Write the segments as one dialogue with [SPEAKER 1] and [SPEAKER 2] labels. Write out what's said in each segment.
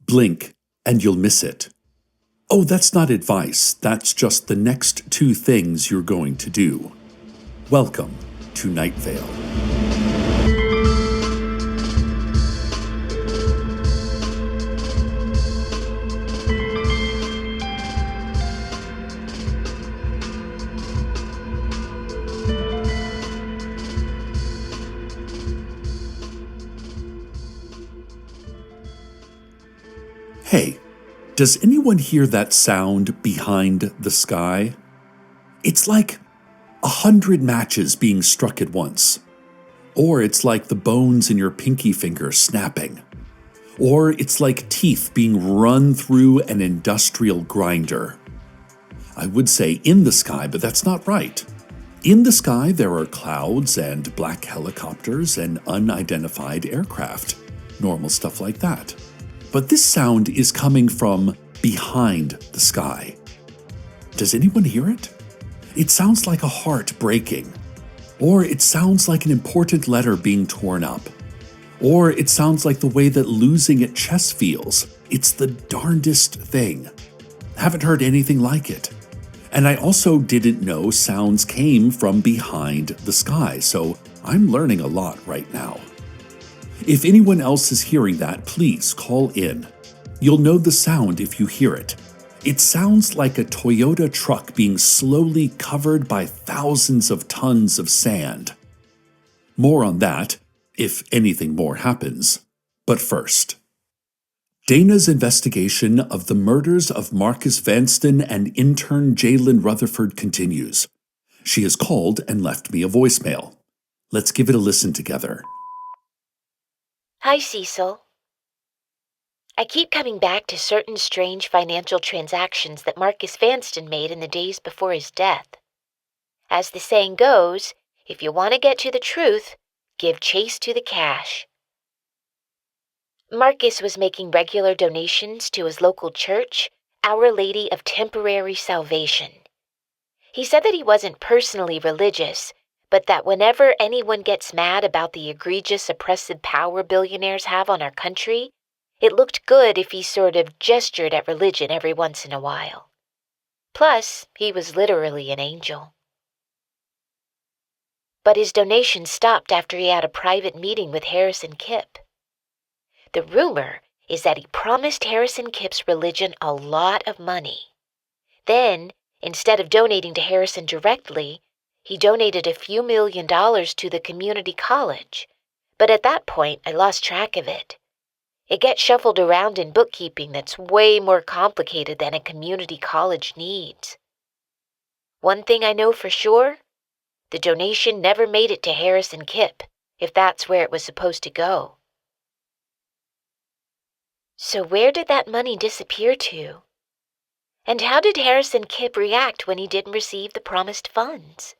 [SPEAKER 1] Blink, and you'll miss it. Oh, that's not advice. That's just the next 2 things you're going to do. Welcome to Night Vale. Hey, does anyone hear that sound behind the sky? It's like 100 matches being struck at once. Or it's like the bones in your pinky finger snapping. Or it's like teeth being run through an industrial grinder. I would say in the sky, but that's not right. In the sky, there are clouds and black helicopters and unidentified aircraft. Normal stuff like that. But this sound is coming from behind the sky. Does anyone hear it? It sounds like a heart breaking. Or it sounds like an important letter being torn up. Or it sounds like the way that losing at chess feels. It's the darndest thing. Haven't heard anything like it. And I also didn't know sounds came from behind the sky, so I'm learning a lot right now. If anyone else is hearing that, please call in. You'll know the sound if you hear it. It sounds like a Toyota truck being slowly covered by thousands of tons of sand. More on that, if anything more happens. But first, Dana's investigation of the murders of Marcus Vanston and intern Jalen Rutherford continues. She has called and left me a voicemail. Let's give it a listen together.
[SPEAKER 2] Hi, Cecil. I keep coming back to certain strange financial transactions that Marcus Vanston made in the days before his death. As the saying goes, if you want to get to the truth, give chase to the cash. Marcus was making regular donations to his local church, Our Lady of Temporary Salvation. He said that he wasn't personally religious, but that whenever anyone gets mad about the egregious oppressive power billionaires have on our country, it looked good if he sort of gestured at religion every once in a while. Plus, he was literally an angel. But his donation stopped after he had a private meeting with Harrison Kipp. The rumor is that he promised Harrison Kipp's religion a lot of money. Then, instead of donating to Harrison directly, he donated a few $1 million to the community college, but at that point I lost track of it. It gets shuffled around in bookkeeping that's way more complicated than a community college needs. One thing I know for sure, the donation never made it to Harrison Kipp, if that's where it was supposed to go. So where did that money disappear to? And how did Harrison Kipp react when he didn't receive the promised funds?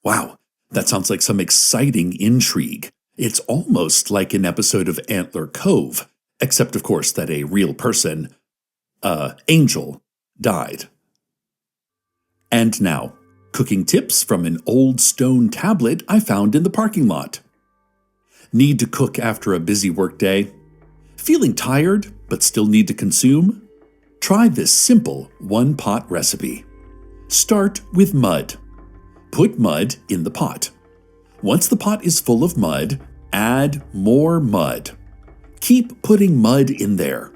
[SPEAKER 1] Wow, that sounds like some exciting intrigue. It's almost like an episode of Antler Cove, except of course that a real person, Angel, died. And now, cooking tips from an old stone tablet I found in the parking lot. Need to cook after a busy workday? Feeling tired, but still need to consume? Try this simple one-pot recipe. Start with mud. Put mud in the pot. Once the pot is full of mud, add more mud. Keep putting mud in there.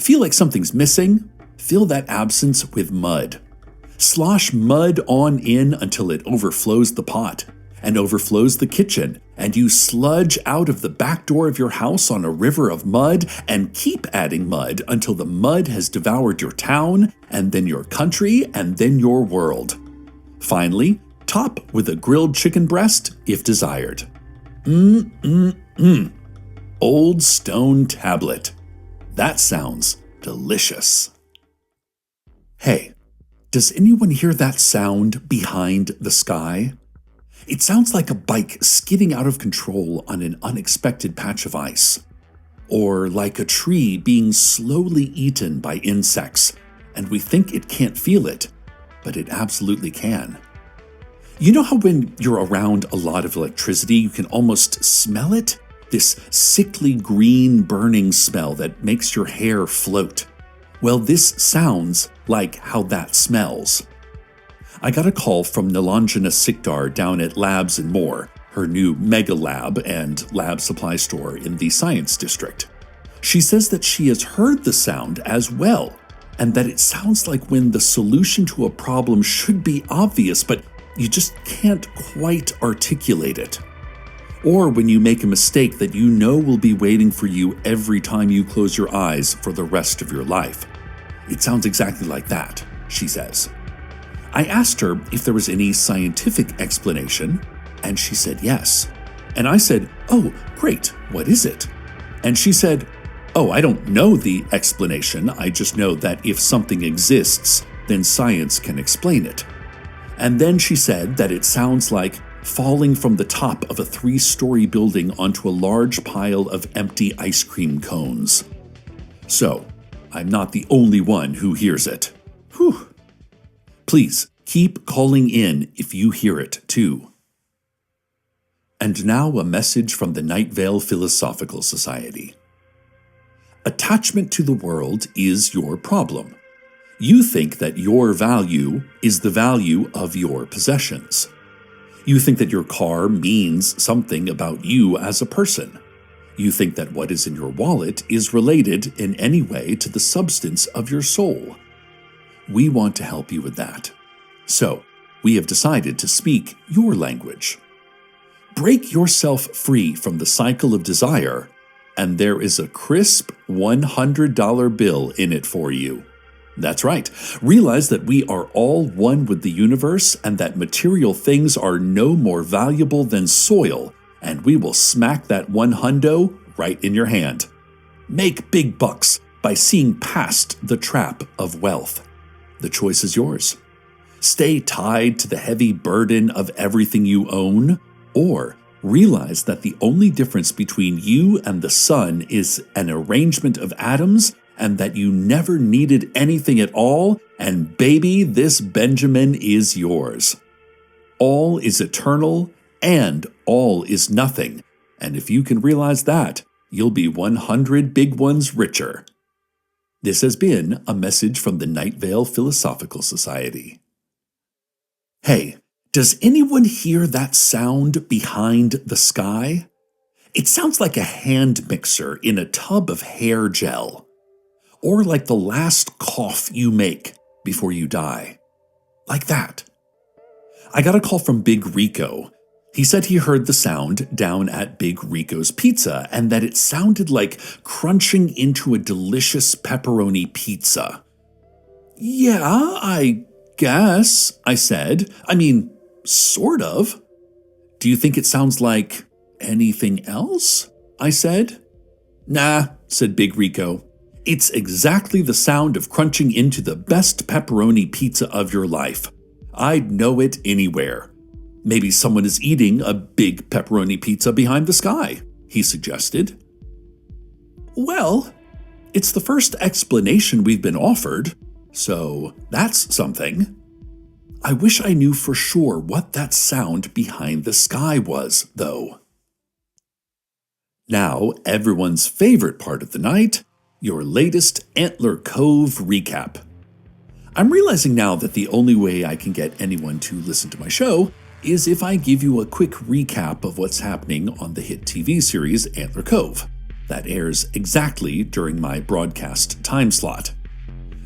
[SPEAKER 1] Feel like something's missing? Fill that absence with mud. Slosh mud on in until it overflows the pot and overflows the kitchen, and you sludge out of the back door of your house on a river of mud, and keep adding mud until the mud has devoured your town, and then your country, and then your world. Finally, top with a grilled chicken breast if desired. Old stone tablet. That sounds delicious. Hey, does anyone hear that sound behind the sky? It sounds like a bike skidding out of control on an unexpected patch of ice. Or like a tree being slowly eaten by insects, and we think it can't feel it, but it absolutely can. You know how when you're around a lot of electricity, you can almost smell it? this sickly green burning smell that makes your hair float. Well, this sounds like how that smells. I got a call from Nilanjana Sikdar down at Labs and More, her new mega lab and lab supply store in the Science District. She says that she has heard the sound as well, and that it sounds like when the solution to a problem should be obvious, but you just can't quite articulate it. Or when you make a mistake that you know will be waiting for you every time you close your eyes for the rest of your life. It sounds exactly like that, she says. I asked her if there was any scientific explanation, and she said yes. And I said, "Oh, great, what is it?" And she said, "Oh, I don't know the explanation. I just know that if something exists, then science can explain it." And then she said that it sounds like falling from the top of a 3-story building onto a large pile of empty ice cream cones. So, I'm not the only one who hears it. Whew. Please keep calling in if you hear it too. And now a message from the Night Vale Philosophical Society. Attachment to the world is your problem. You think that your value is the value of your possessions. You think that your car means something about you as a person. You think that what is in your wallet is related in any way to the substance of your soul. We want to help you with that. So, we have decided to speak your language. Break yourself free from the cycle of desire, and there is a crisp $100 bill in it for you. That's right. Realize that we are all one with the universe and that material things are no more valuable than soil, and we will smack that $100 right in your hand. Make big bucks by seeing past the trap of wealth. The choice is yours. Stay tied to the heavy burden of everything you own, or realize that the only difference between you and the sun is an arrangement of atoms, and that you never needed anything at all, and baby, this Benjamin is yours. All is eternal, and all is nothing, and if you can realize that, you'll be 100 big ones richer. This has been a message from the Night Vale Philosophical Society. Hey, does anyone hear that sound behind the sky? It sounds like a hand mixer in a tub of hair gel. Or like the last cough you make before you die. Like that. I got a call from Big Rico. He said he heard the sound down at Big Rico's Pizza and that it sounded like crunching into a delicious pepperoni pizza. Yeah, I guess, I said. I mean, sort of. Do you think it sounds like anything else? I said. Nah, said Big Rico. It's exactly the sound of crunching into the best pepperoni pizza of your life. I'd know it anywhere. Maybe someone is eating a big pepperoni pizza behind the sky, he suggested. Well, it's the first explanation we've been offered, so that's something. I wish I knew for sure what that sound behind the sky was, though. Now, everyone's favorite part of the night, your latest Antler Cove recap. I'm realizing now that the only way I can get anyone to listen to my show is if I give you a quick recap of what's happening on the hit TV series Antler Cove. That airs exactly during my broadcast time slot.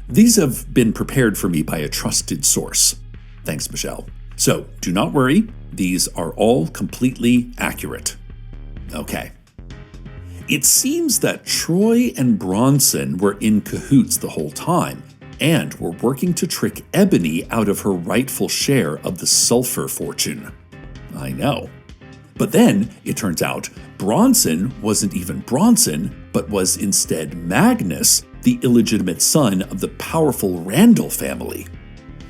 [SPEAKER 1] These have been prepared for me by a trusted source. Thanks, Michelle. So, do not worry, these are all completely accurate. Okay. It seems that Troy and Bronson were in cahoots the whole time, and were working to trick Ebony out of her rightful share of the sulfur fortune. I know. But then, it turns out, Bronson wasn't even Bronson, but was instead Magnus, the illegitimate son of the powerful Randall family.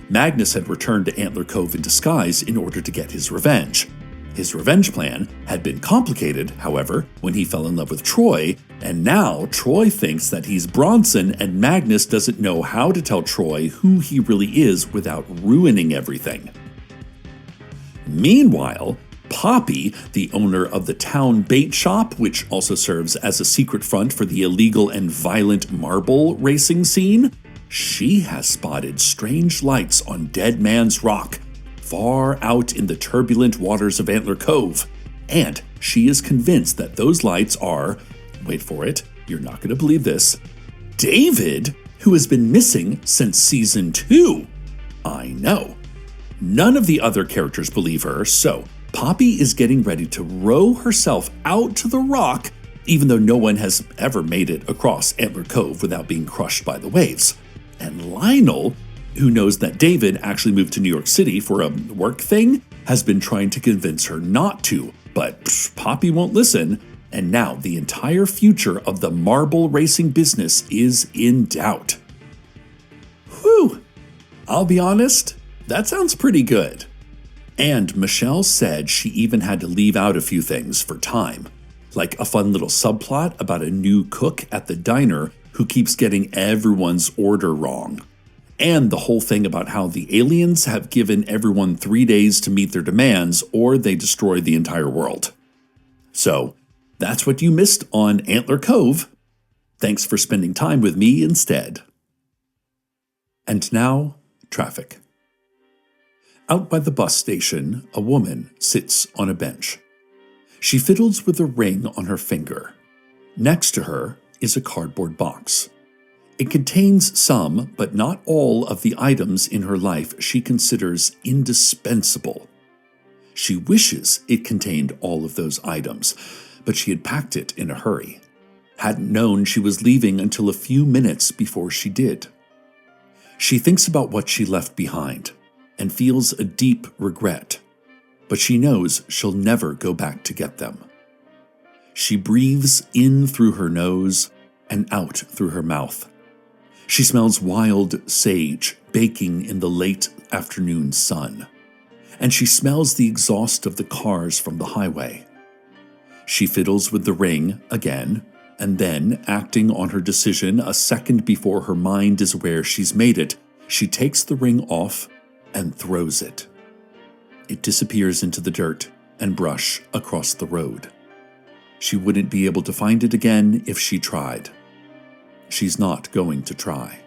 [SPEAKER 1] Magnus had returned to Antler Cove in disguise in order to get his revenge. His revenge plan had been complicated, however, when he fell in love with Troy, and now Troy thinks that he's Bronson and Magnus doesn't know how to tell Troy who he really is without ruining everything. Meanwhile, Poppy, the owner of the town bait shop, which also serves as a secret front for the illegal and violent marble racing scene, she has spotted strange lights on Dead Man's Rock, far out in the turbulent waters of Antler Cove. And she is convinced that those lights are, wait for it, you're not going to believe this, David, who has been missing since season 2. I know. None of the other characters believe her, so Poppy is getting ready to row herself out to the rock, even though no one has ever made it across Antler Cove without being crushed by the waves. And Lionel, who knows that David actually moved to New York City for a work thing, has been trying to convince her not to, but Poppy won't listen, and now the entire future of the marble racing business is in doubt. Whew! I'll be honest, that sounds pretty good. And Michelle said she even had to leave out a few things for time, like a fun little subplot about a new cook at the diner who keeps getting everyone's order wrong, and the whole thing about how the aliens have given everyone 3 days to meet their demands or they destroy the entire world. So, that's what you missed on Antler Cove. Thanks for spending time with me instead. And now, traffic. Out by the bus station, a woman sits on a bench. She fiddles with a ring on her finger. Next to her is a cardboard box. It contains some, but not all, of the items in her life she considers indispensable. She wishes it contained all of those items, but she had packed it in a hurry. Hadn't known she was leaving until a few minutes before she did. She thinks about what she left behind and feels a deep regret, but she knows she'll never go back to get them. She breathes in through her nose and out through her mouth. She smells wild sage baking in the late afternoon sun, and she smells the exhaust of the cars from the highway. She fiddles with the ring again, and then, acting on her decision a second before her mind is aware she's made it, she takes the ring off and throws it. It disappears into the dirt and brush across the road. She wouldn't be able to find it again if she tried. She's not going to try.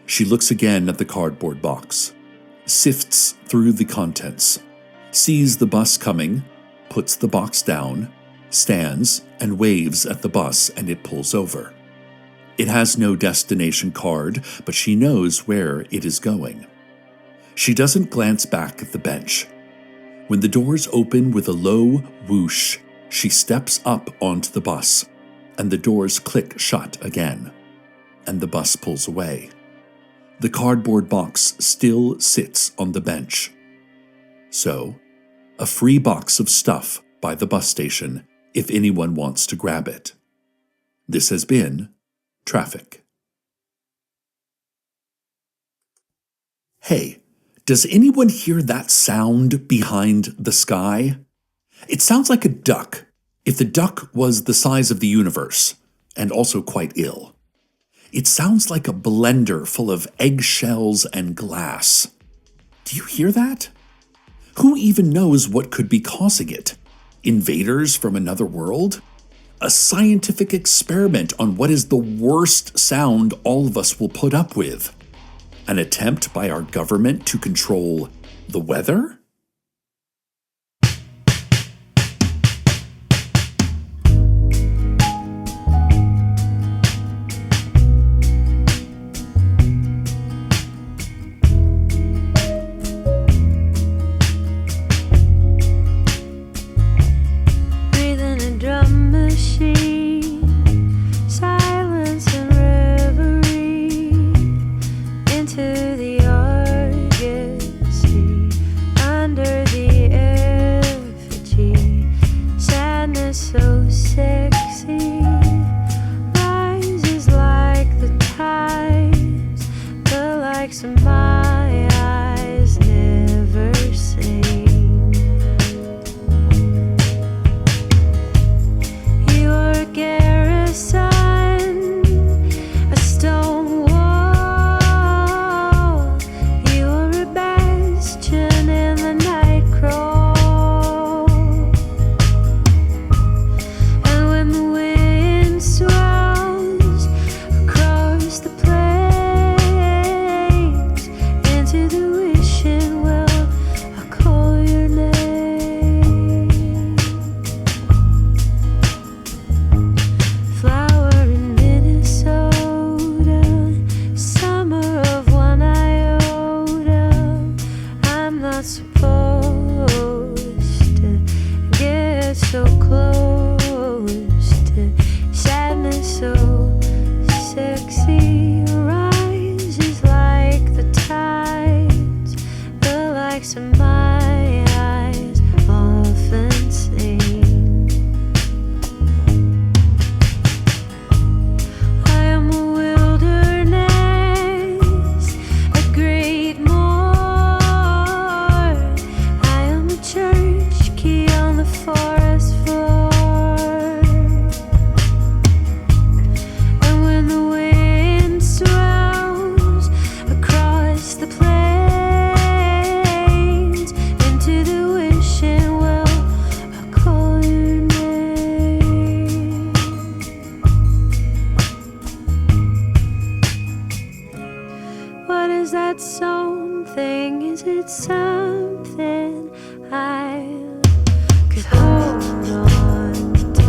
[SPEAKER 1] She looks again at the cardboard box, sifts through the contents, sees the bus coming, puts the box down, stands and waves at the bus, and it pulls over. It has no destination card, but she knows where it is going. She doesn't glance back at the bench. When the doors open with a low whoosh, she steps up onto the bus, and the doors click shut again, and the bus pulls away. The cardboard box still sits on the bench. So, a free box of stuff by the bus station if anyone wants to grab it. This has been Traffic. Hey, does anyone hear that sound behind the sky? It sounds like a duck, if the duck was the size of the universe, and also quite ill. It sounds like a blender full of eggshells and glass. Do you hear that? Who even knows what could be causing it? Invaders from another world? A scientific experiment on what is the worst sound all of us will put up with? An attempt by our government to control the weather?
[SPEAKER 3] Into the Argosy. its own thing? Is it something I could hold on to?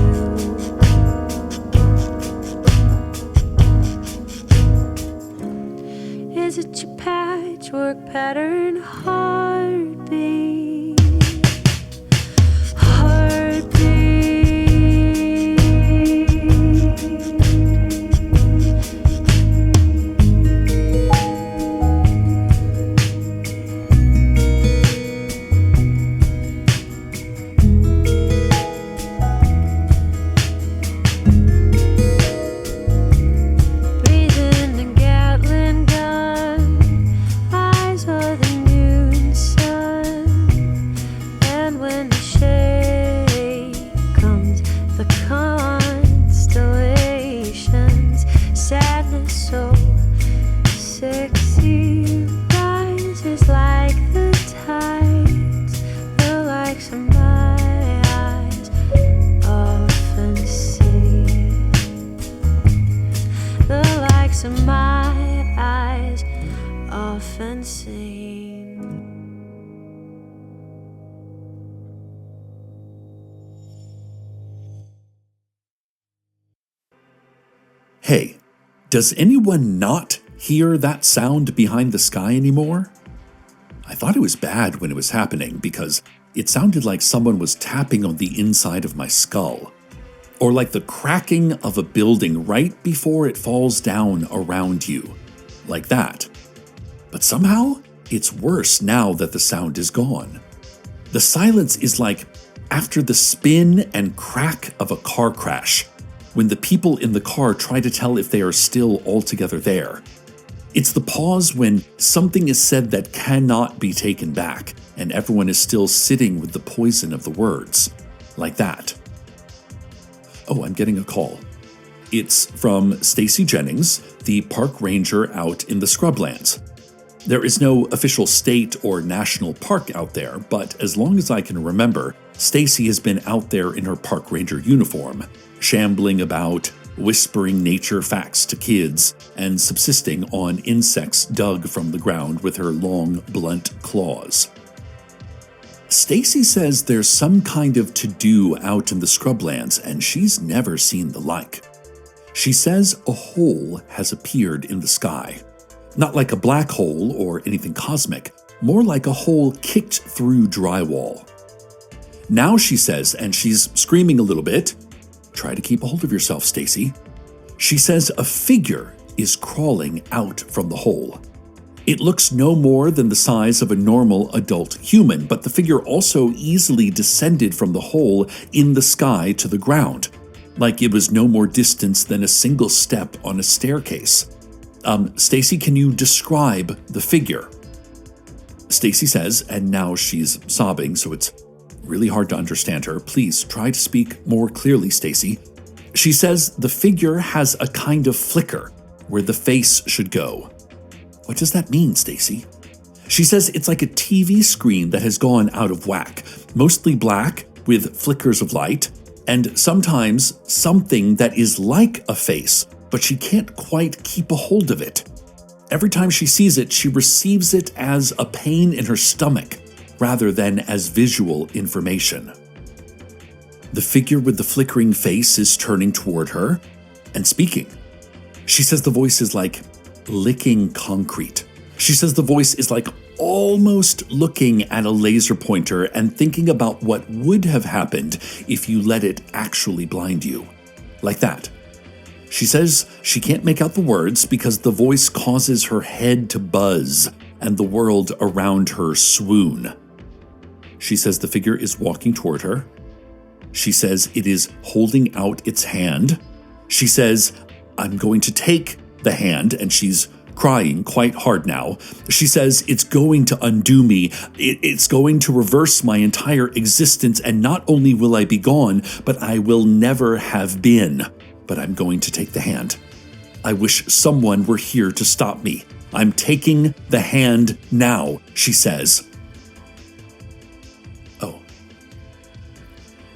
[SPEAKER 3] Is it your patchwork pattern heartbeat?
[SPEAKER 1] Hey, does anyone not hear that sound behind the sky anymore? I thought it was bad when it was happening because it sounded like someone was tapping on the inside of my skull, or like the cracking of a building right before it falls down around you, like that. But somehow, it's worse now that the sound is gone. The silence is like after the spin and crack of a car crash, when the people in the car try to tell if they are still altogether there. It's the pause when something is said that cannot be taken back, and everyone is still sitting with the poison of the words, like that. Oh, I'm getting a call. It's from Stacy Jennings, the park ranger out in the scrublands. There is no official state or national park out there, but as long as I can remember, Stacy has been out there in her park ranger uniform, shambling about, whispering nature facts to kids, and subsisting on insects dug from the ground with her long, blunt claws. Stacy says there's some kind of to-do out in the scrublands, and she's never seen the like. She says a hole has appeared in the sky. Not like a black hole or anything cosmic, more like a hole kicked through drywall. Now she says, and she's screaming a little bit, try to keep a hold of yourself, Stacy. She says a figure is crawling out from the hole. It looks no more than the size of a normal adult human, but the figure also easily descended from the hole in the sky to the ground, like it was no more distance than a single step on a staircase. Stacy, can you describe the figure? Stacy says, and now she's sobbing, so it's really hard to understand her. Please try to speak more clearly, Stacy. She says the figure has a kind of flicker where the face should go. What does that mean, Stacy? She says it's like a TV screen that has gone out of whack, mostly black with flickers of light, and sometimes something that is like a face, but she can't quite keep a hold of it. Every time she sees it, she receives it as a pain in her stomach, rather than as visual information. The figure with the flickering face is turning toward her and speaking. She says the voice is like licking concrete. She says the voice is like almost looking at a laser pointer and thinking about what would have happened if you let it actually blind you. Like that. She says she can't make out the words because the voice causes her head to buzz and the world around her swoon. She says the figure is walking toward her. She says it is holding out its hand. She says, I'm going to take the hand, and she's crying quite hard now. She says it's going to undo me. It's going to reverse my entire existence, and not only will I be gone, but I will never have been. But I'm going to take the hand. I wish someone were here to stop me. I'm taking the hand now, she says. Oh.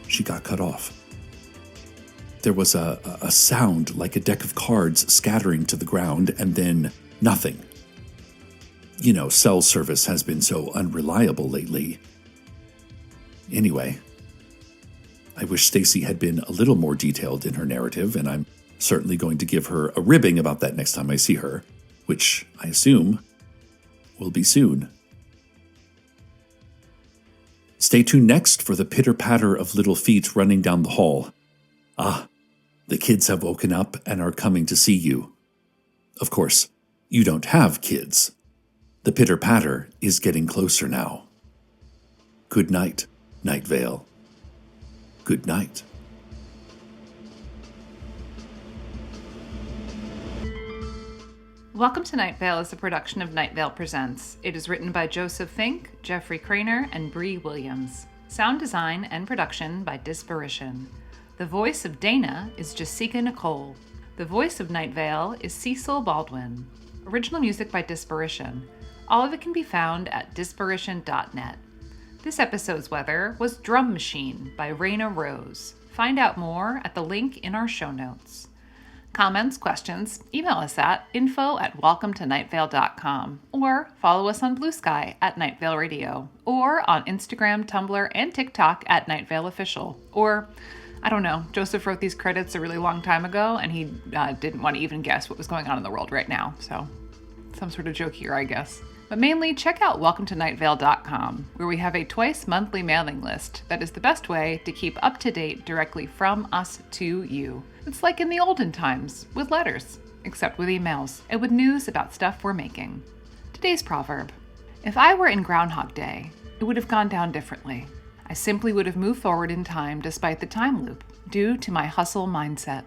[SPEAKER 1] She got cut off. There was a sound like a deck of cards scattering to the ground, and then nothing. Cell service has been so unreliable lately. Anyway, I wish Stacy had been a little more detailed in her narrative, and I'm certainly going to give her a ribbing about that next time I see her, which I assume will be soon. Stay tuned next for the pitter-patter of little feet running down the hall. Ah, the kids have woken up and are coming to see you. Of course, you don't have kids. The pitter-patter is getting closer now. Good night, Night Vale. Good night.
[SPEAKER 4] Welcome to Night Vale is a production of Night Vale Presents. It is written by Joseph Fink, Jeffrey Cranor, and Brie Williams. Sound design and production by Disparition. The voice of Dana is Jasika Nicole. The voice of Night Vale is Cecil Baldwin. Original music by Disparition. All of it can be found at disparition.net. This episode's weather was Drum Machine by Raina Rose. Find out more at the link in our show notes. Comments, questions, email us at info@welcometonightvale.com or follow us on Blue Sky at Night Vale Radio or on Instagram, Tumblr, and TikTok at Night Vale Official. Or, I don't know, Joseph wrote these credits a really long time ago and he didn't want to even guess what was going on in the world right now. So, some sort of joke here, I guess. But mainly, check out welcometonightvale.com, where we have a twice-monthly mailing list that is the best way to keep up to date directly from us to you. It's like in the olden times, with letters, except with emails, and with news about stuff we're making. Today's proverb: if I were in Groundhog Day, it would have gone down differently. I simply would have moved forward in time despite the time loop, due to my hustle mindset.